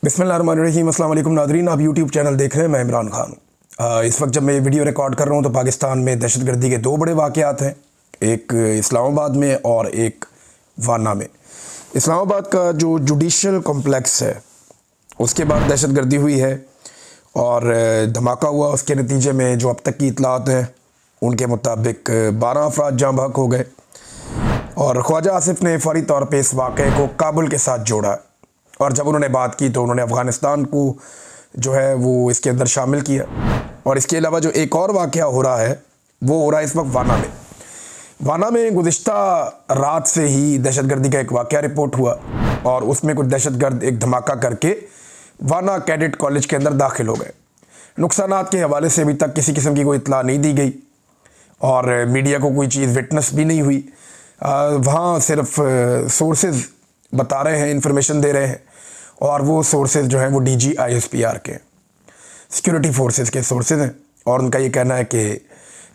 बिस्मिल्लाहिर्रहमानिर्रहीम। अस्सलाम वालेकुम नादरीन, आप यूट्यूब चैनल देख रहे हैं। मैं इमरान खान। इस वक्त जब मैं ये वीडियो रिकॉर्ड कर रहा हूँ तो पाकिस्तान में दहशतगर्दी के दो बड़े वाक़यात हैं, एक इस्लामाबाद में और एक वाना में। इस्लामाबाद का जो जुडिशल कॉम्प्लेक्स है उसके बाद दहशतगर्दी हुई है और धमाका हुआ। उसके नतीजे में जो अब तक की इतलात हैं उनके मुताबिक 12 अफराद जाँ बहक हो गए और ख्वाजा आसिफ ने फ़ौरी तौर पर इस वाक़े को काबुल के साथ जोड़ा और जब उन्होंने बात की तो उन्होंने अफ़गानिस्तान को जो है वो इसके अंदर शामिल किया। और इसके अलावा जो एक और वाक़या हो रहा है वो हो रहा है इस वक्त वाना में। वाना में गुज़िश्ता रात से ही दहशतगर्दी का एक वाक़या रिपोर्ट हुआ और उसमें कुछ दहशतगर्द एक धमाका करके वाना कैडेट कॉलेज के अंदर दाखिल हो गए। नुकसानात के हवाले से अभी तक किसी किस्म की कोई इत्तला नहीं दी गई और मीडिया को कोई चीज़ विटनेस भी नहीं हुई। वहाँ सिर्फ सोर्सेज बता रहे हैं, इंफॉर्मेशन दे रहे हैं और वो सोर्सेज जो हैं वो DGISPR के सिक्योरिटी फोर्सेस के सोर्सेज हैं और उनका ये कहना है कि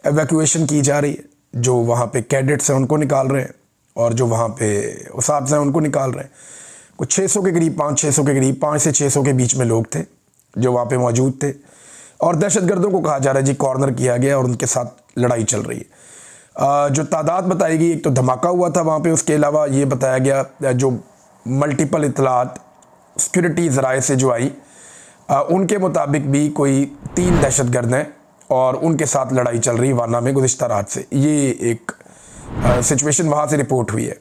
एवैक्यूएशन की जा रही है। जो वहाँ पे कैडेट्स हैं उनको निकाल रहे हैं और जो वहाँ पे उसाब्स हैं उनको निकाल रहे हैं। कुछ 600 के करीब 500-600 के करीब 5 से 600 के बीच में लोग थे जो वहाँ पे मौजूद थे और दहशतगर्दों को कहा जा रहा है जी कॉर्नर किया गया और उनके साथ लड़ाई चल रही है। जो तादाद बताई गई, एक तो धमाका हुआ था वहाँ पे, उसके अलावा ये बताया गया जो मल्टीपल इतलात सिक्योरिटी ज़राए से जो आई उनके मुताबिक भी कोई 3 दहशतगर्द हैं और उनके साथ लड़ाई चल रही वाना में गुज़िश्ता रात से। ये एक सिचुएशन वहाँ से रिपोर्ट हुई है।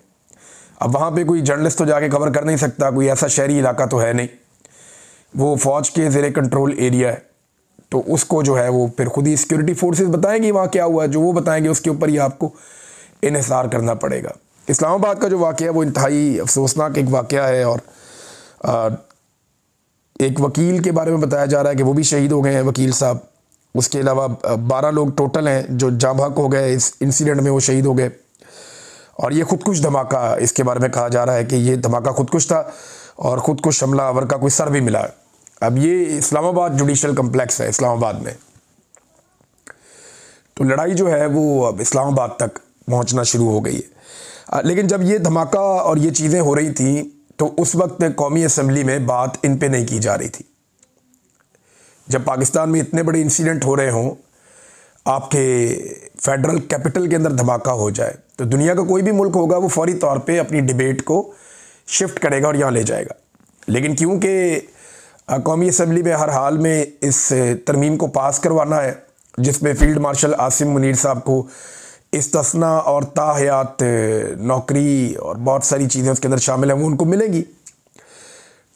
अब वहाँ पे कोई जर्नलिस्ट तो जाके कवर कर नहीं सकता, कोई ऐसा शहरी इलाका तो है नहीं, वो फ़ौज के ज़ेरे कंट्रोल एरिया है, तो उसको जो है वो फिर खुद ही सिक्योरिटी फोर्सेस बताएंगी वहाँ क्या हुआ। जो वो बताएंगे उसके ऊपर ही आपको इन्हिसार करना पड़ेगा। इस्लामाबाद का जो वाक़या है वो इंतहाई अफसोसनाक एक वाक़या है और एक वकील के बारे में बताया जा रहा है कि वो भी शहीद हो गए हैं, वकील साहब। उसके अलावा 12 लोग टोटल हैं जो जाँ बहक हो गए इस इंसिडेंट में, वो शहीद हो गए। और ये खुदकुश धमाका, इसके बारे में कहा जा रहा है कि ये धमाका खुदकुश था और खुदकुश हमलावर का कोई सर भी मिला है। अब ये इस्लामाबाद जुडिशल कम्प्लेक्स है इस्लामाबाद में, तो लड़ाई जो है वो अब इस्लामाबाद तक पहुंचना शुरू हो गई है। लेकिन जब ये धमाका और ये चीज़ें हो रही थी तो उस वक्त कौमी असम्बली में बात इन पे नहीं की जा रही थी। जब पाकिस्तान में इतने बड़े इंसिडेंट हो रहे हों, आपके फेडरल कैपिटल के अंदर धमाका हो जाए, तो दुनिया का कोई भी मुल्क होगा वो फौरी तौर पे अपनी डिबेट को शिफ्ट करेगा और यहाँ ले जाएगा। लेकिन क्योंकि कौमी असम्बली में हर हाल में इस तरमीम को पास करवाना है जिसमें फ़ील्ड मार्शल आसिम मुनीर साहब को इस्तिस्ना और ताहयात नौकरी और बहुत सारी चीज़ें उसके अंदर शामिल हैं वो उनको मिलेंगी,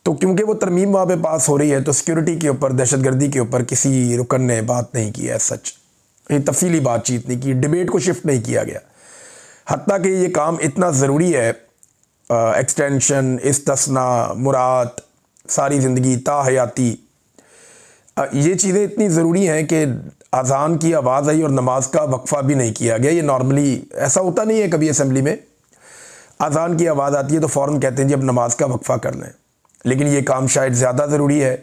तो क्योंकि वो तरमीम वहाँ पे पास हो रही है तो सिक्योरिटी के ऊपर, दहशतगर्दी के ऊपर किसी रुकन ने बात नहीं की है, सच तफसीली बातचीत नहीं की, डिबेट को शिफ्ट नहीं किया गया। हत्ता कि ये काम इतना ज़रूरी है, एक्सटेंशन, इस्तिस्ना, मुराद, सारी ज़िंदगी, ताहयाती, ये चीज़ें इतनी ज़रूरी हैं कि अज़ान की आवाज़ आई और नमाज का वक्फ़ा भी नहीं किया गया। ये नॉर्मली ऐसा होता नहीं है, कभी असम्बली में अज़ान की आवाज़ आती है तो फ़ौरन कहते हैं जी अब नमाज का वक्फ़ा कर लें, लेकिन ये काम शायद ज़्यादा ज़रूरी है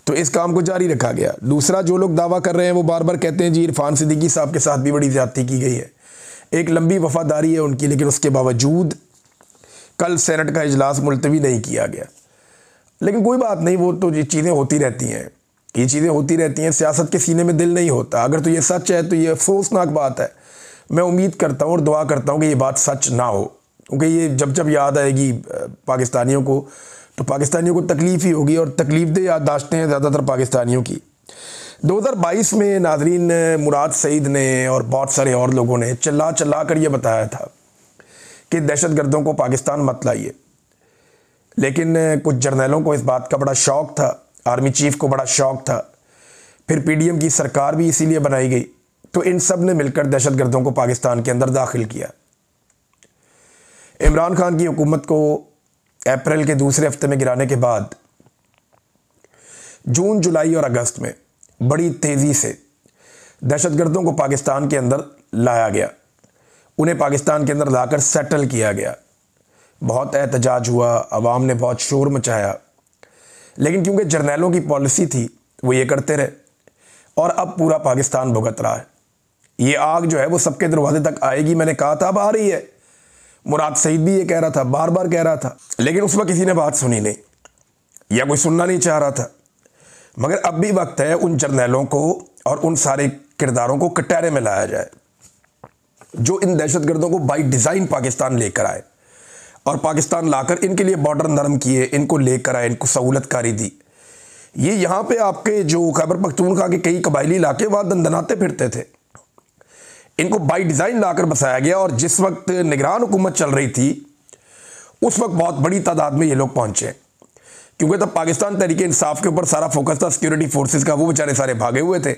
तो इस काम को जारी रखा गया। दूसरा, जो लोग दावा कर रहे हैं वो बार बार कहते हैं जी इरफान सिद्दीकी साहब के साथ भी बड़ी ज़्यादती की गई है, एक लंबी वफ़ादारी है उनकी, लेकिन उसके बावजूद कल सेनेट का इजलास मुलतवी नहीं किया गया। लेकिन कोई बात नहीं, वो तो ये चीज़ें होती रहती हैं, ये चीज़ें होती रहती हैं। सियासत के सीने में दिल नहीं होता। अगर तो ये सच है तो ये अफसोसनाक बात है। मैं उम्मीद करता हूँ और दुआ करता हूँ कि ये बात सच ना हो, क्योंकि ये जब जब याद आएगी पाकिस्तानियों को तो पाकिस्तानियों को तकलीफ़ ही होगी और तकलीफ़देह याददाश्तें हैं ज़्यादातर पाकिस्तानियों की। 2022 में नाज़रीन मुराद सईद ने और बहुत सारे और लोगों ने चिल्ला चिल्ला कर ये बताया था कि दहशतगर्दों को पाकिस्तान मत लाइए, लेकिन कुछ जर्नलों को इस बात का बड़ा शौक़ था, आर्मी चीफ को बड़ा शौक़ था, फिर PDM की सरकार भी इसीलिए बनाई गई, तो इन सब ने मिलकर दहशतगर्दों को पाकिस्तान के अंदर दाखिल किया। इमरान खान की हुकूमत को अप्रैल के दूसरे हफ्ते में गिराने के बाद जून, जुलाई और अगस्त में बड़ी तेज़ी से दहशतगर्दों को पाकिस्तान के अंदर लाया गया, उन्हें पाकिस्तान के अंदर लाकर सेटल किया गया। बहुत एहतजाज हुआ, अवाम ने बहुत शोर मचाया, लेकिन क्योंकि जर्नैलों की पॉलिसी थी वो ये करते रहे और अब पूरा पाकिस्तान भुगत रहा है। ये आग जो है वो सबके दरवाजे तक आएगी। मैंने कहा था अब आ रही है, मुराद सईद भी ये कह रहा था, बार बार कह रहा था, लेकिन उस वक्त किसी ने बात सुनी नहीं। या कोई सुनना नहीं चाह रहा था। मगर अब भी वक्त है उन जर्नैलों को और उन सारे किरदारों को कटहरे में लाया जाए जो इन दहशतगर्दों को बाई डिज़ाइन पाकिस्तान लेकर आए, और पाकिस्तान लाकर इनके लिए बॉर्डर नरम किए, इनको लेकर आए, इनको सहूलतकारी दी। ये यहाँ पे आपके जो खैबर पख्तूनख्वा के कई कबायली इलाके वहाँ दंदनाते फिरते थे, इनको बाई डिज़ाइन लाकर बसाया गया। और जिस वक्त निगरान हुकूमत चल रही थी उस वक्त बहुत बड़ी तादाद में ये लोग पहुँचे, क्योंकि तब पाकिस्तान तहरीक इंसाफ के ऊपर सारा फोकस था सिक्योरिटी फोर्सेस का, वो बेचारे सारे भागे हुए थे,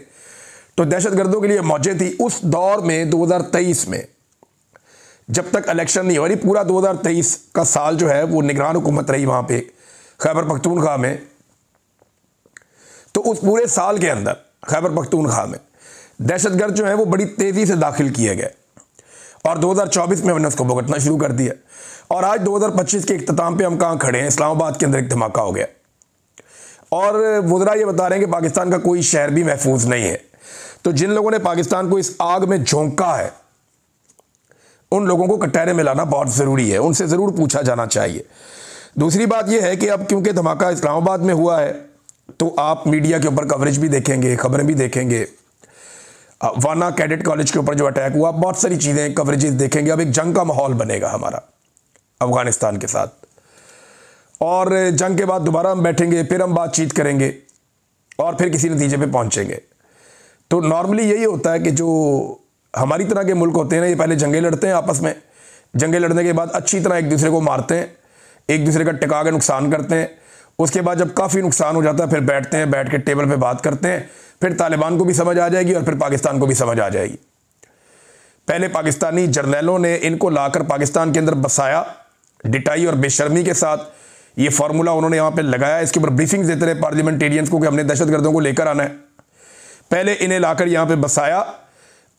तो दहशतगर्दों के लिए मौजें थी। उस दौर में 2023 में जब तक इलेक्शन नहीं हो रही, पूरा 2023 का साल जो है वो निगरान हुकूमत रही वहाँ पे खैबर पख्तूनख्वा में। तो उस पूरे साल के अंदर खैबर पख्तूनख्वा में दहशतगर्द जो है वो बड़ी तेज़ी से दाखिल किए गए, और 2024 में हमने उसको भुगतना शुरू कर दिया। और आज 2025 के इख्तिताम पे हम कहाँ खड़े हैं, इस्लामाबाद के अंदर एक धमाका हो गया, और वज़रा ये बता रहे हैं कि पाकिस्तान का कोई शहर भी महफूज नहीं है। तो जिन लोगों ने पाकिस्तान को इस आग में झोंका है उन लोगों को कटहरे में लाना बहुत ज़रूरी है, उनसे ज़रूर पूछा जाना चाहिए। दूसरी बात यह है कि अब क्योंकि धमाका इस्लामाबाद में हुआ है तो आप मीडिया के ऊपर कवरेज भी देखेंगे, खबरें भी देखेंगे। वाना कैडेट कॉलेज के ऊपर जो अटैक हुआ, बहुत सारी चीज़ें कवरेजेस देखेंगे। अब एक जंग का माहौल बनेगा हमारा अफ़गानिस्तान के साथ, और जंग के बाद दोबारा हम बैठेंगे, फिर हम बातचीत करेंगे और फिर किसी नतीजे पे पहुंचेंगे। तो नॉर्मली यही होता है कि जो हमारी तरह के मुल्क होते हैं ना, ये पहले जंगें लड़ते हैं आपस में, जंगें लड़ने के बाद अच्छी तरह एक दूसरे को मारते हैं, एक दूसरे का टिका के नुकसान करते हैं। उसके बाद जब काफ़ी नुकसान हो जाता है फिर बैठते हैं, बैठ के टेबल पे बात करते हैं, फिर तालिबान को भी समझ आ जाएगी और फिर पाकिस्तान को भी समझ आ जाएगी। पहले पाकिस्तानी जर्नैलों ने इनको लाकर पाकिस्तान के अंदर बसाया, डिटाई और बेशर्मी के साथ ये फार्मूला उन्होंने यहाँ पे लगाया। इसके ऊपर ब्रीफिंग्स देते रहे पार्लियामेंटेरियंस को कि हमने दहशतगर्दों को लेकर आना है। पहले इन्हें लाकर यहाँ पे बसाया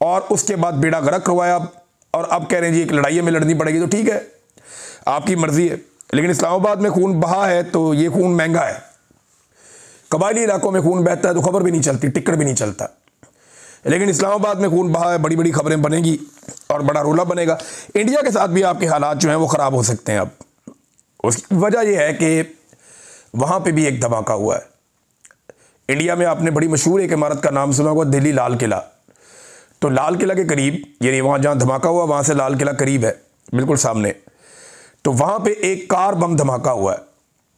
और उसके बाद बेड़ा गर्क करवाया, और अब कह रहे हैं जी एक लड़ाई में लड़नी पड़ेगी। तो ठीक है, आपकी मर्जी है, लेकिन इस्लामाबाद में खून बहा है तो ये खून महंगा है। कबायली इलाकों में खून बहता है तो खबर भी नहीं चलती, टिकट भी नहीं चलता, लेकिन इस्लामाबाद में खून बहा है, बड़ी बड़ी खबरें बनेगी और बड़ा रोला बनेगा। इंडिया के साथ भी आपके हालात जो हैं वो ख़राब हो सकते हैं। अब उसकी वजह यह है कि वहाँ पे भी एक धमाका हुआ है। इंडिया में आपने बड़ी मशहूर एक इमारत का नाम सुना होगा, दिल्ली लाल किला। तो लाल किला के करीब, यानी वहाँ जहाँ धमाका हुआ वहाँ से लाल किला करीब है, बिल्कुल सामने। तो वहाँ पे एक कार बम धमाका हुआ है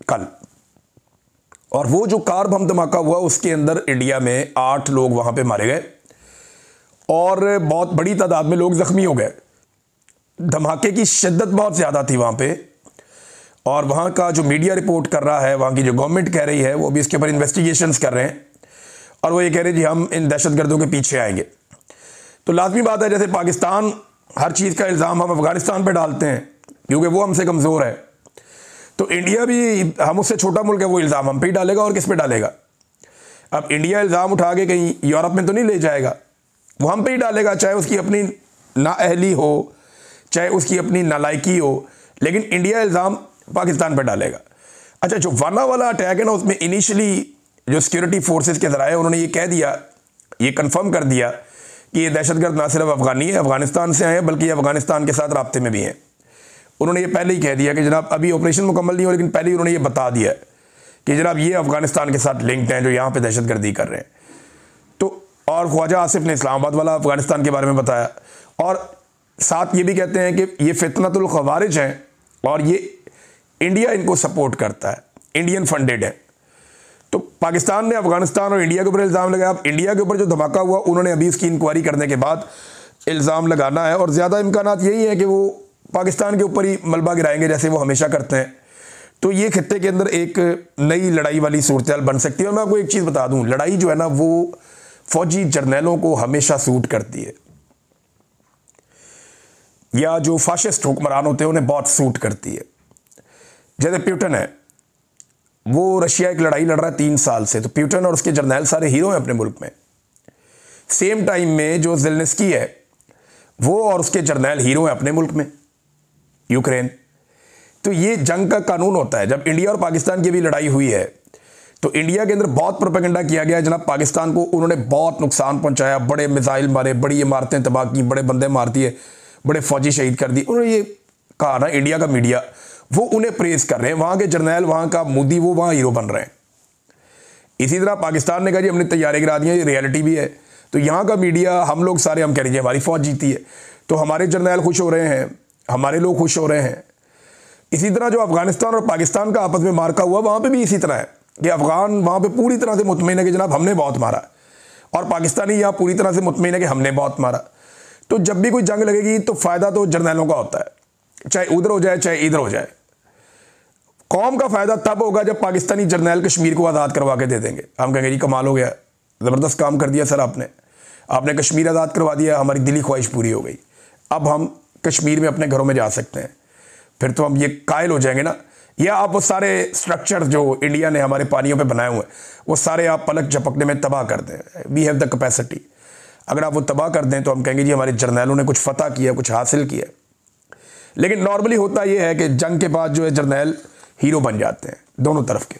कल, और वो जो कार बम धमाका हुआ उसके अंदर इंडिया में 8 लोग वहाँ पे मारे गए और बहुत बड़ी तादाद में लोग ज़ख्मी हो गए। धमाके की शिद्दत बहुत ज़्यादा थी वहाँ पे, और वहाँ का जो मीडिया रिपोर्ट कर रहा है, वहाँ की जो गवर्नमेंट कह रही है, वो भी इसके ऊपर इन्वेस्टिगेशंस कर रहे हैं, और वो ये कह रहे हैं जी हम इन दहशतगर्दों के पीछे आएंगे। तो लाजमी बात है, जैसे पाकिस्तान हर चीज़ का इल्ज़ाम हम अफ़गानिस्तान पर डालते हैं क्योंकि वो हमसे कमज़ोर है, तो इंडिया भी हम उससे छोटा मुल्क है, वो इल्ज़ाम हम पे ही डालेगा और किस पे डालेगा। अब इंडिया इल्ज़ाम उठा के कहीं यूरोप में तो नहीं ले जाएगा, वो हम पे ही डालेगा, चाहे उसकी अपनी नाअहली हो, चाहे उसकी अपनी नालायकी हो, लेकिन इंडिया इल्ज़ाम पाकिस्तान पे डालेगा। अच्छा, जो वाना वाला अटैक है ना, उसमें इनिशियली जो सिक्योरिटी फोर्सेस के ज़राए उन्होंने ये कह दिया, ये कंफर्म कर दिया कि ये दहशतगर्द ना सिर्फ अफ़गानी है, अफ़गानिस्तान से आए हैं, बल्कि अफ़गानिस्तान के साथ राब्ते में भी हैं। उन्होंने ये पहले ही कह दिया कि जनाब अभी ऑपरेशन मुकम्मल नहीं हो, लेकिन पहले ही उन्होंने ये बता दिया कि जनाब ये अफ़गानिस्तान के साथ लिंक्ड हैं जो यहाँ पे दहशतगर्दी कर रहे हैं। तो और ख्वाजा आसिफ ने इस्लामाबाद वाला अफ़गानिस्तान के बारे में बताया, और साथ ये भी कहते हैं कि ये फितनतुल ख़वारिज हैं और ये इंडिया इनको सपोर्ट करता है, इंडियन फंडेड है। तो पाकिस्तान ने अफ़गानिस्तान और इंडिया के ऊपर इल्ज़ाम लगाया। अब इंडिया के ऊपर जो धमाका हुआ उन्होंने अभी उसकी इंक्वायरी करने के बाद इल्ज़ाम लगाना है, और ज़्यादा इम्कानात यही है कि वो पाकिस्तान के ऊपर ही मलबा गिराएंगे जैसे वो हमेशा करते हैं। तो ये खित्ते के अंदर एक नई लड़ाई वाली सूरत बन सकती है। और मैं आपको एक चीज़ बता दूं, लड़ाई जो है ना वो फौजी जर्नैलों को हमेशा सूट करती है, या जो फाशिस्ट हुक्मरान होते हैं उन्हें बहुत सूट करती है। जैसे प्यूटन है, वो रशिया एक लड़ाई लड़ रहा है 3 साल से, तो प्यूटन और उसके जर्नैल सारे हीरो हैं अपने मुल्क में। सेम टाइम में जो ज़ेलेंस्की है वो और उसके जर्नैल हीरो हैं अपने मुल्क में, यूक्रेन। तो ये जंग का कानून होता है। जब इंडिया और पाकिस्तान की भी लड़ाई हुई है तो इंडिया के अंदर बहुत प्रोपेगेंडा किया गया है, जनाब पाकिस्तान को उन्होंने बहुत नुकसान पहुंचाया, बड़े मिसाइल मारे, बड़ी इमारतें तबाह की, बड़े बंदे मार दिए, बड़े फौजी शहीद कर दिए। उन्होंने ये कहा ना, इंडिया का मीडिया, वो उन्हें प्रेस कर रहे हैं, वहाँ के जर्नैल, वहाँ का मोदी, वो वहाँ हीरो बन रहे हैं। इसी तरह पाकिस्तान ने कहा जी हमने तैयारी करा दी है, ये रियलिटी भी है। तो यहाँ का मीडिया, हम लोग सारे हम कह रहे हैं हमारी फौज जीती है, तो हमारे जर्नैल खुश हो रहे हैं, हमारे लोग खुश हो रहे हैं। इसी तरह जो अफगानिस्तान और पाकिस्तान का आपस में मार्का हुआ, वहाँ पे भी इसी तरह है कि अफगान वहाँ पे पूरी तरह से मुतमईन है कि जनाब हमने बहुत मारा, और पाकिस्तानी यहाँ पूरी तरह से मुतमईन है कि हमने बहुत मारा। तो जब भी कोई जंग लगेगी तो फ़ायदा तो जर्नैलों का होता है, चाहे उधर हो जाए चाहे इधर हो जाए। कौम का फ़ायदा तब होगा जब पाकिस्तानी जर्नैल कश्मीर को आज़ाद करवा के दे देंगे। हम कहेंगे जी कमाल हो गया, ज़बरदस्त काम कर दिया सर आपने कश्मीर आज़ाद करवा दिया, हमारी दिली ख्वाहिश पूरी हो गई, अब हम कश्मीर में अपने घरों में जा सकते हैं। फिर तो हम ये कायल हो जाएंगे ना। या आप वो सारे स्ट्रक्चर जो इंडिया ने हमारे पानियों पे बनाए हुए हैं, वो सारे आप पलक झपकने में तबाह कर दें। We have the capacity. अगर आप वो तबाह कर दें तो हम कहेंगे जी हमारे जर्नैलों ने कुछ फतह किया, कुछ हासिल किया। लेकिन नॉर्मली होता यह है कि जंग के बाद जो है जर्नैल हीरो बन जाते हैं, दोनों तरफ के।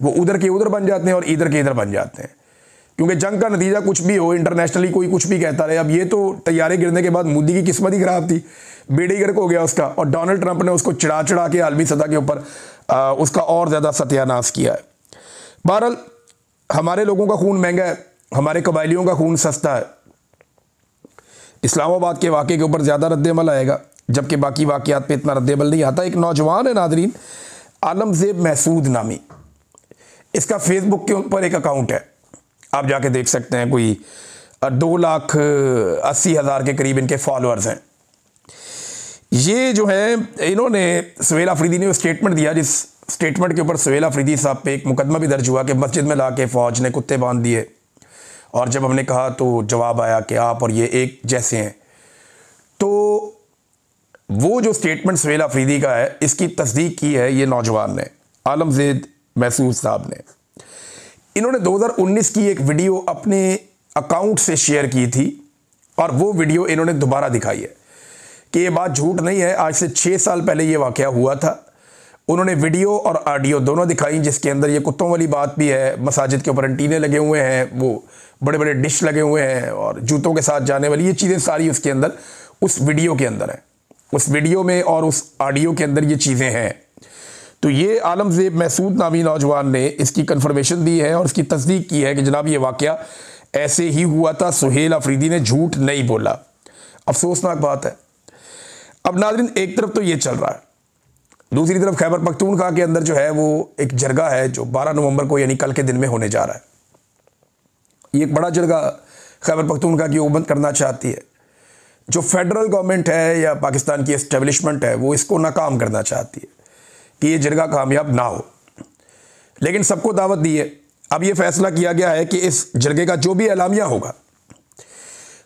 वो उधर के उधर बन जाते हैं और इधर के इधर बन जाते हैं, क्योंकि जंग का नतीजा कुछ भी हो, इंटरनेशनली कोई कुछ भी कहता रहे। अब ये तो तैयारे गिरने के बाद मोदी की किस्मत ही खराब थी, बेड़े गर्क हो गया उसका, और डोनाल्ड ट्रंप ने उसको चिढ़ा चिढ़ा के आलमी सतह के ऊपर उसका और ज़्यादा सत्यानाश किया है। बहरहाल हमारे लोगों का खून महंगा है, हमारे कबायलियों का खून सस्ता है। इस्लामाबाद के वाक़े के ऊपर ज़्यादा रद्द-ए-अमल आएगा, जबकि बाकी वाक़यात पे इतना रद्द-ए-अमल नहीं आता। एक नौजवान है नादरीन, आलमज़ेब महसूद नामी, इसका फेसबुक के ऊपर एक अकाउंट है, आप जाके देख सकते हैं। कोई 2,80,000 के करीब इनके फॉलोअर्स हैं। ये जो है इन्होंने, सुहेल अफरीदी ने स्टेटमेंट दिया, जिस स्टेटमेंट के ऊपर सुहेल अफरीदी साहब पे एक मुकदमा भी दर्ज हुआ कि मस्जिद में ला के फ़ौज ने कुत्ते बांध दिए, और जब हमने कहा तो जवाब आया कि आप और ये एक जैसे हैं। तो वो जो स्टेटमेंट सुहेल अफरीदी का है, इसकी तस्दीक की है ये नौजवान ने, आलमज़ेब महसूद साहब ने। इन्होंने 2019 की एक वीडियो अपने अकाउंट से शेयर की थी, और वो वीडियो इन्होंने दोबारा दिखाई है कि ये बात झूठ नहीं है। आज से 6 साल पहले ये वाक़या हुआ था। उन्होंने वीडियो और ऑडियो दोनों दिखाई, जिसके अंदर ये कुत्तों वाली बात भी है, मसाजिद के ऊपर एंटीने लगे हुए हैं, वो बड़े बड़े डिश लगे हुए हैं, और जूतों के साथ जाने वाली ये चीज़ें सारी उसके अंदर, उस वीडियो के अंदर है। उस वीडियो में और उस ऑडियो के अंदर ये चीज़ें हैं। तो ये आलमज़ेब महसूद नामी नौजवान ने इसकी कंफर्मेशन दी है और इसकी तस्दीक की है कि जनाब ये वाक़या ऐसे ही हुआ था, सुहेल अफरीदी ने झूठ नहीं बोला। अफसोसनाक बात है। अब नाज़रीन, एक तरफ तो ये चल रहा है, दूसरी तरफ खैबर पख्तूनख्वा के अंदर जो है वो एक जरगा है जो 12 नवंबर को यानी कल के दिन में होने जा रहा है। ये एक बड़ा जरगा खैबर पख्तूनख्वा की हुकूमत करना चाहती है। जो फेडरल गवर्नमेंट है या पाकिस्तान की एस्टेब्लिशमेंट है, वो इसको नाकाम करना चाहती है कि ये जरगा कामयाब ना हो। लेकिन सबको दावत दी है। अब ये फैसला किया गया है कि इस जरगे का जो भी एलामिया होगा,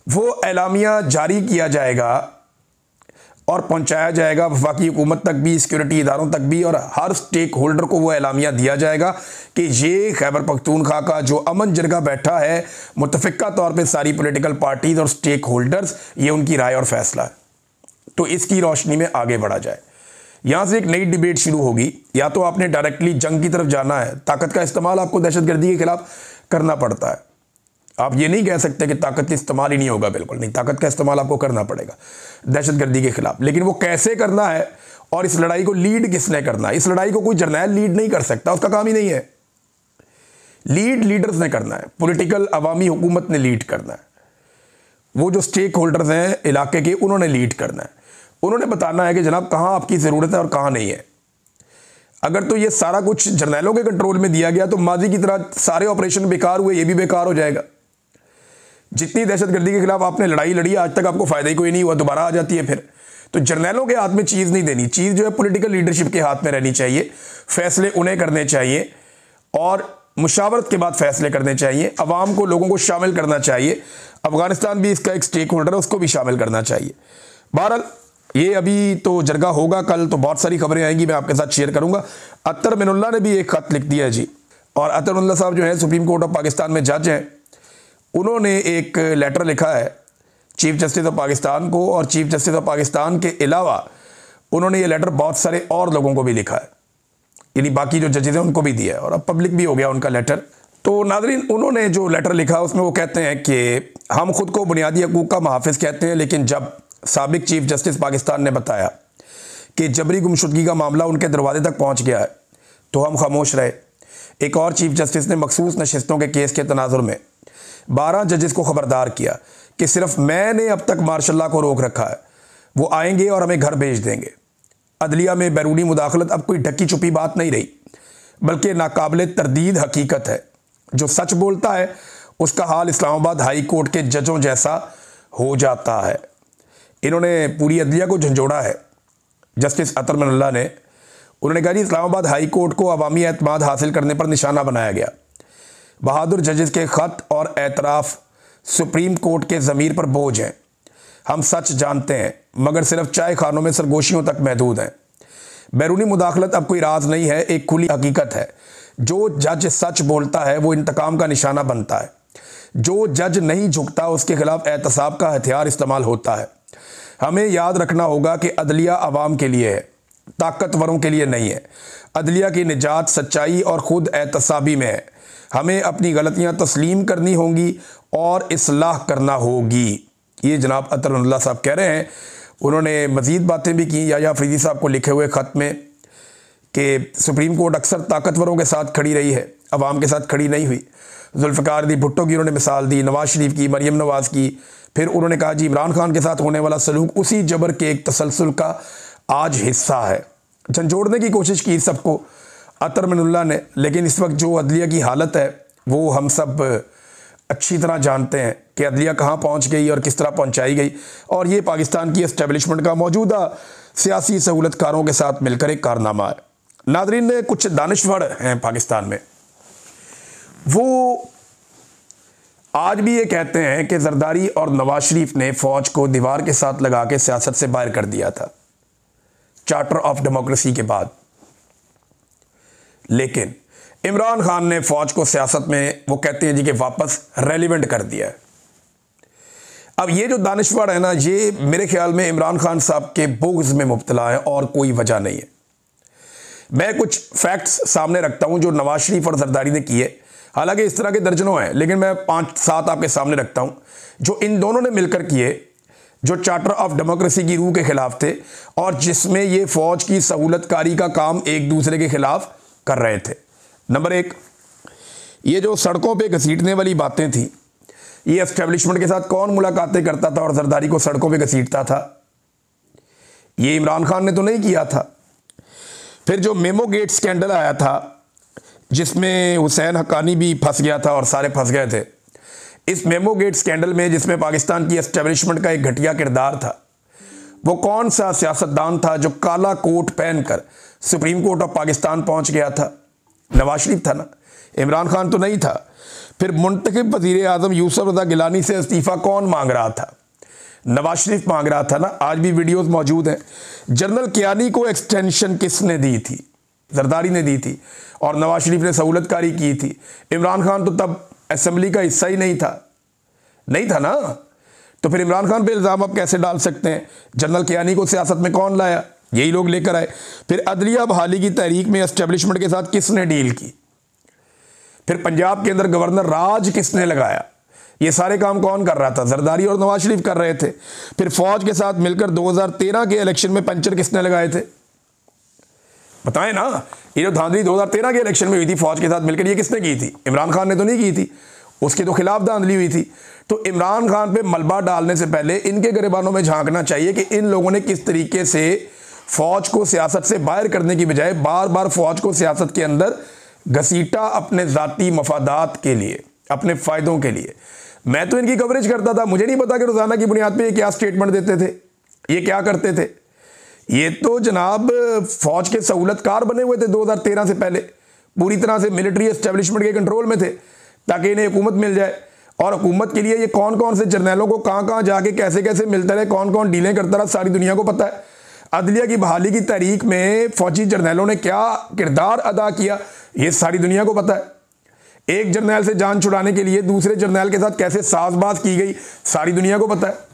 वो एलामिया जारी किया जाएगा और पहुंचाया जाएगा वफाकी हुकूमत तक भी, सिक्योरिटी इदारों तक भी, और हर स्टेक होल्डर को वो एलामिया दिया जाएगा कि ये खैबर पख्तूनख्वा का जो अमन जरगा बैठा है, मुतफ़िक़ा तौर पे सारी पॉलिटिकल पार्टीज़ और स्टेक होल्डर्स, ये उनकी राय और फैसला है। तो इसकी रोशनी में आगे बढ़ा जाए। यहाँ से एक नई डिबेट शुरू होगी। या तो आपने डायरेक्टली जंग की तरफ जाना है, ताकत का इस्तेमाल आपको दहशतगर्दी के खिलाफ करना पड़ता है। आप ये नहीं कह सकते कि ताकत का इस्तेमाल ही नहीं होगा, बिल्कुल नहीं, ताकत का इस्तेमाल आपको करना पड़ेगा दहशतगर्दी के खिलाफ। लेकिन वो कैसे करना है और इस लड़ाई को लीड किसने करना है? इस लड़ाई को कोई जर्नैल लीड नहीं कर सकता, उसका काम ही नहीं है। लीड लीडर्स ने करना है, पॉलिटिकल अवामी हुकूमत ने लीड करना है। वो जो स्टेक होल्डर्स हैं इलाके के, उन्होंने लीड करना है। उन्होंने बताना है कि जनाब कहाँ आपकी ज़रूरत है और कहाँ नहीं है। अगर तो ये सारा कुछ जर्नैलों के कंट्रोल में दिया गया तो माजी की तरह सारे ऑपरेशन बेकार हुए, ये भी बेकार हो जाएगा। जितनी दहशतगर्दी के खिलाफ आपने लड़ाई लड़ी, आज तक आपको फ़ायदा ही कोई नहीं हुआ, दोबारा आ जाती है फिर। तो जर्नैलों के हाथ में चीज़ नहीं देनी, चीज़ जो है पॉलिटिकल लीडरशिप के हाथ में रहनी चाहिए। फैसले उन्हें करने चाहिए और मुशावरत के बाद फैसले करने चाहिए। अवाम को, लोगों को शामिल करना चाहिए। अफगानिस्तान भी इसका एक स्टेक होल्डर है, उसको भी शामिल करना चाहिए। बहरहाल ये अभी तो जरगा होगा, कल तो बहुत सारी खबरें आएंगी, मैं आपके साथ शेयर करूंगा। अतर मिनुल्लाह ने भी एक खत लिख दिया जी, और अतर मिनुल्लाह साहब जो है सुप्रीम कोर्ट ऑफ पाकिस्तान में जज हैं। उन्होंने एक लेटर लिखा है चीफ जस्टिस ऑफ पाकिस्तान को, और चीफ जस्टिस ऑफ पाकिस्तान के अलावा उन्होंने ये लेटर बहुत सारे और लोगों को भी लिखा है, यानी बाकी जो जजेज हैं उनको भी दिया है, और अब पब्लिक भी हो गया उनका लेटर। तो नाज़रीन, उन्होंने जो लेटर लिखा उसमें वो कहते हैं कि हम खुद को बुनियादी हकूक़ का मुहाफ़िज़ कहते हैं, लेकिन जब साबिक चीफ जस्टिस पाकिस्तान ने बताया कि जबरी गुमशुदगी का मामला उनके दरवाजे तक पहुंच गया है, तो हम खामोश रहे। एक और चीफ जस्टिस ने मखसूस नशिस्तों के केस के तनाजुर में 12 जजेस को खबरदार किया कि सिर्फ मैंने अब तक मार्शल लॉ को रोक रखा है, वो आएंगे और हमें घर भेज देंगे। अदलिया में बैरूनी मुदाखलत अब कोई ढकी छुपी बात नहीं रही, बल्कि नाकाबिले तरदीद हकीकत है। जो सच बोलता है उसका हाल इस्लामाबाद हाई कोर्ट के जजों जैसा हो जाता है। इन्होंने पूरी अदलिया को झंझोड़ा है। जस्टिस अतर मनल्ला ने, उन्होंने कहा जी इस्लामाबाद हाई कोर्ट को अवामी एतमाद हासिल करने पर निशाना बनाया गया। बहादुर जजेस के ख़त और एतराफ़ सुप्रीम कोर्ट के ज़मीर पर बोझ हैं। हम सच जानते हैं मगर सिर्फ चाय खानों में सरगोशियों तक महदूद हैं। बैरूनी मुदाखलत अब कोई राज नहीं है, एक खुली हकीकत है। जो जज सच बोलता है वो इंतकाम का निशाना बनता है। जो जज नहीं झुकता उसके खिलाफ एहतसाब का हथियार इस्तेमाल होता है। हमें याद रखना होगा कि अदलिया आवाम के लिए है, ताकतवरों के लिए नहीं है। अदलिया की निजात सच्चाई और ख़ुद एहतसाबी में है। हमें अपनी गलतियां तस्लीम करनी होंगी और इस्लाह करना होगी। ये जनाब अतर मनल्ला साहब कह रहे हैं। उन्होंने मज़ीद बातें भी की याया अफरीदी साहब को लिखे हुए ख़त में कि सुप्रीम कोर्ट अक्सर ताकतवरों के साथ खड़ी रही है, अवाम के साथ खड़ी नहीं हुई। जुल्फ़िकार अली भुट्टो की उन्होंने मिसाल दी, नवाज शरीफ की, मरियम नवाज़ की। फिर उन्होंने कहा जी इमरान खान के साथ होने वाला सलूक उसी जबर के एक तसलसल का आज हिस्सा है। झंझोड़ने की कोशिश की सबको अतर मनल्ला ने, लेकिन इस वक्त जो अदलिया की हालत है वो हम सब अच्छी तरह जानते हैं कि अदलिया कहाँ पहुँच गई और किस तरह पहुँचाई गई। और ये पाकिस्तान की एस्टेब्लिशमेंट का मौजूदा सियासी सहूलतकारों के साथ मिलकर एक कारनामा है। नादरीन ने कुछ दानिश्वर हैं पाकिस्तान में, वो आज भी ये कहते हैं कि जरदारी और नवाज शरीफ ने फ़ौज को दीवार के साथ लगा के सियासत से बाहर कर दिया था चार्टर ऑफ डेमोक्रेसी के बाद। लेकिन इमरान खान ने फ़ौज को सियासत में, वो कहते हैं जी कि वापस रेलिवेंट कर दिया है। अब ये जो दानिश्वर है ना, ये मेरे ख्याल में इमरान खान साहब के बुग़्ज़ में मुब्तला है और कोई वजह नहीं है। मैं कुछ फैक्ट्स सामने रखता हूं जो नवाज शरीफ और जरदारी ने किए, हालांकि इस तरह के दर्जनों हैं, लेकिन मैं 5-7 आपके सामने रखता हूं जो इन दोनों ने मिलकर किए, जो चार्टर ऑफ डेमोक्रेसी की रूह के खिलाफ थे और जिसमें ये फ़ौज की सहूलतकारी का काम एक दूसरे के खिलाफ कर रहे थे। नंबर 1, ये जो सड़कों पे घसीटने वाली बातें थी, ये एस्टेब्लिशमेंट के साथ कौन मुलाकातें करता था और जरदारी को सड़कों पे घसीटता था? ये इमरान खान ने तो नहीं किया था। फिर जो मेमो गेट स्कैंडल आया था जिसमें हुसैन हक्कानी भी फंस गया था और सारे फंस गए थे, इस मेमो गेट स्कैंडल में जिसमें पाकिस्तान की एस्टेब्लिशमेंट का एक घटिया किरदार था, वो कौन सा सियासतदान था जो काला कोट पहनकर सुप्रीम कोर्ट ऑफ पाकिस्तान पहुंच गया था? नवाज शरीफ था ना, इमरान खान तो नहीं था। फिर मुंतखब वज़ीर आज़म यूसुफ रज़ा गिलानी से इस्तीफ़ा कौन मांग रहा था? नवाज शरीफ मांग रहा था ना। आज भी वीडियोस मौजूद हैं। जनरल कियानी को एक्सटेंशन किसने दी थी? जरदारी ने दी थी और नवाज शरीफ ने सहूलतकारी की थी। इमरान खान तो तब असेंबली का हिस्सा ही नहीं था ना। तो फिर इमरान खान पे इल्ज़ाम आप कैसे डाल सकते हैं? जनरल कियानी को सियासत में कौन लाया? यही लोग लेकर आए। फिर अदलिया बहाली की तहरीक में एस्टेब्लिशमेंट के साथ किसने डील की? फिर पंजाब के अंदर गवर्नर राज किसने लगाया? ये सारे काम कौन कर रहा था? जरदारी और नवाज शरीफ कर रहे थे। फिर फौज के साथ मिलकर 2013 के इलेक्शन में पंचर किसने लगाए थे? बताएं ना। ये जो धांधली 2013 के इलेक्शन में हुई थी फौज के साथ मिलकर, ये किसने की थी? इमरान खान ने तो नहीं की थी, उसके तो खिलाफ धांधली हुई थी। तो इमरान खान पे मलबा डालने से पहले इनके गिरबानों में झांकना चाहिए कि इन लोगों ने किस तरीके से फौज को सियासत से बाहर करने की बजाय बार बार फौज को सियासत के अंदर घसीटा अपने ज़ाती मफादात के लिए, अपने फ़ायदों के लिए। मैं तो इनकी कवरेज करता था, मुझे नहीं पता कि रोज़ाना की बुनियाद पे ये क्या स्टेटमेंट देते थे, ये क्या करते थे। ये तो जनाब फौज के सहूलतकार बने हुए थे 2013 से पहले, पूरी तरह से मिलिट्री एस्टेब्लिशमेंट के कंट्रोल में थे ताकि इन्हें हुकूमत मिल जाए। और हुकूमत के लिए ये कौन कौन से जर्नैलों को कहाँ कहाँ जाके कैसे कैसे मिलता रहे, कौन कौन डीलें करता रहा, सारी दुनिया को पता है। अदलिया की बहाली की तहरीक में फौजी जर्नैलों ने क्या किरदार अदा किया, ये सारी दुनिया को पता है। एक जर्नैल से जान छुड़ाने के लिए दूसरे जर्नैल के साथ कैसे साजबाज की गई, सारी दुनिया को पता है।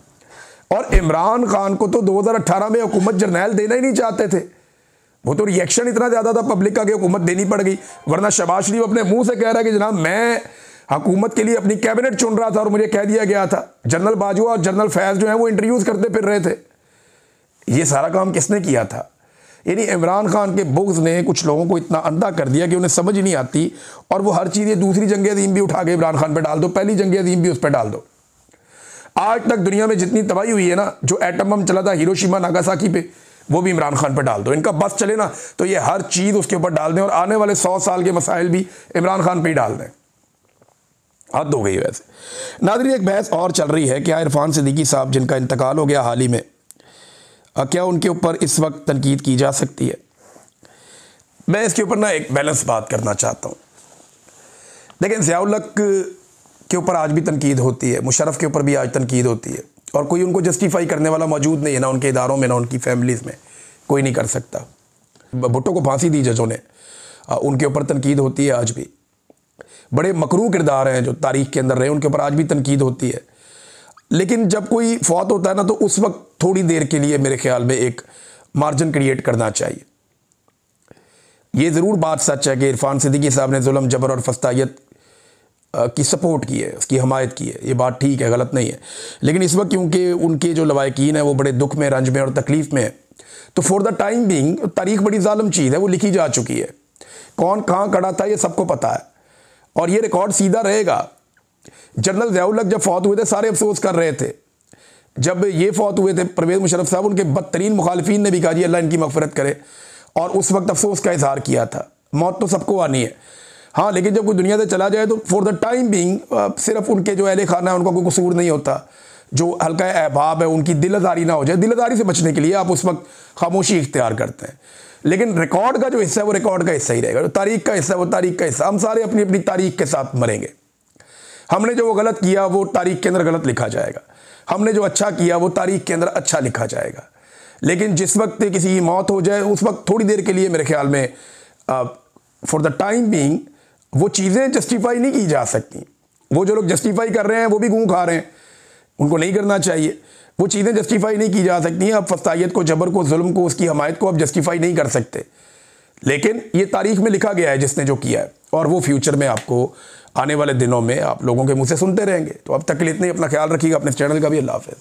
और इमरान खान को तो 2018 में हुकूमत जर्नैल देना ही नहीं चाहते थे। वो तो रिएक्शन इतना ज़्यादा था पब्लिक का कि हुकूमत देनी पड़ गई। वरना शहबाज शरीफ अपने मुंह से कह रहा है कि जनाब मैं हुकूमत के लिए अपनी कैबिनेट चुन रहा था और मुझे कह दिया गया था। जनरल बाजवा और जनरल फैज़ जो है वो इंटरव्यूज़ करते फिर रहे थे। ये सारा काम किसने किया था? यानी इमरान खान के बुग़्ज़ ने कुछ लोगों को इतना अंधा कर दिया कि उन्हें समझ ही नहीं आती, और वो हर चीज़, ये दूसरी जंग अज़ीम भी उठा के इमरान खान पे डाल दो, पहली जंग अज़ीम भी उस पर डाल दो। आज तक दुनिया में जितनी तबाही हुई है ना, जो एटम बम चला था हिरोशिमा नागासाकी पे, वो भी इमरान खान पे डाल दो। इनका बस चले ना तो ये हर चीज़ उसके ऊपर डाल दें, और आने वाले 100 साल के मसाइल भी इमरान खान पे ही डाल दें। हद हो गई वैसे। नाज़रीन, एक बहस और चल रही है, क्या इरफान सिद्दीकी साहब जिनका इंतकाल हो गया हाल ही में, क्या उनके ऊपर इस वक्त तनकीद की जा सकती है? मैं इसके ऊपर ना एक बैलेंस बात करना चाहता हूँ। लेकिन ज़िया-उल हक के ऊपर आज भी तनकीद होती है, मुशर्रफ के ऊपर भी आज तनकीद होती है, और कोई उनको जस्टिफाई करने वाला मौजूद नहीं है, ना उनके इदारों में, ना उनकी फैमिलीज़ में, कोई नहीं कर सकता। भुट्टो को फांसी दी जजों ने, उनके ऊपर तनकीद होती है आज भी। बड़े मकरू किरदार हैं जो तारीख़ के अंदर रहे, उनके ऊपर आज भी तनकीद होती है। लेकिन जब कोई फौत होता है ना, तो उस वक्त थोड़ी देर के लिए मेरे ख्याल में एक मार्जिन क्रिएट करना चाहिए। ये ज़रूर बात सच है कि इरफान सिद्दीकी साहब ने जुल्म, जबर और फस्तायत की सपोर्ट की है, उसकी हमायत की है, ये बात ठीक है, गलत नहीं है। लेकिन इस वक्त क्योंकि उनके जो लवाकिन हैं वो बड़े दुख में, रंज में और तकलीफ़ में है, तो फॉर द टाइम बीइंग तारीख़ बड़ी ज़ालिम चीज़ है, वो लिखी जा चुकी है। कौन कहाँ खड़ा था ये सबको पता है, और ये रिकॉर्ड सीधा रहेगा। जनरल ज़िया-उल हक जब फौत हुए थे, सारे अफसोस कर रहे थे। जब ये फौत हुए थे परवेज़ मुशर्रफ साहब, उनके बदतरीन मुखालिफिन ने भी कहा जी अल्लाह इनकी मग़फ़िरत करे, और उस वक्त अफसोस का इजहार किया था। मौत तो सबको आनी है, हाँ, लेकिन जब कोई दुनिया से चला जाए तो फॉर द टाइम बीइंग सिर्फ उनके जो अहले खाना है उनका कोई कसूर नहीं होता, जो हल्का अहबाब है उनकी दिल आज़ारी ना हो जाए। दिल आज़ारी से बचने के लिए आप उस वक्त खामोशी इख्तियार करते हैं, लेकिन रिकॉर्ड का जो हिस्सा है वो रिकॉर्ड का हिस्सा ही रहेगा, जो तारीख़ का हिस्सा है वो तारीख़ का हिस्सा। हम सारे अपनी अपनी तारीख़ के साथ मरेंगे। हमने जो वो गलत किया वो तारीख़ के अंदर गलत लिखा जाएगा, हमने जो अच्छा किया वो तारीख़ के अंदर अच्छा लिखा जाएगा। लेकिन जिस वक्त किसी की मौत हो जाए, उस वक्त थोड़ी देर के लिए मेरे ख्याल में फॉर द टाइम बीइंग वो चीज़ें जस्टिफाई नहीं की जा सकती। वो जो लोग जस्टिफाई कर रहे हैं वो भी गूं खा रहे हैं, उनको नहीं करना चाहिए। वो चीज़ें जस्टिफाई नहीं की जा सकती हैं। अब फस्तायत को, जबर को, जुल्म को, उसकी हमायत को अब जस्टिफाई नहीं कर सकते, लेकिन ये तारीख़ में लिखा गया है जिसने जो किया है, और वो फ्यूचर में आपको आने वाले दिनों में आप लोगों के मुँह से सुनते रहेंगे। तो अब तक के लिए इतना ही, अपना ख्याल रखिएगा, अपने चैनल का भी। अल्लाह हाफ़िज़।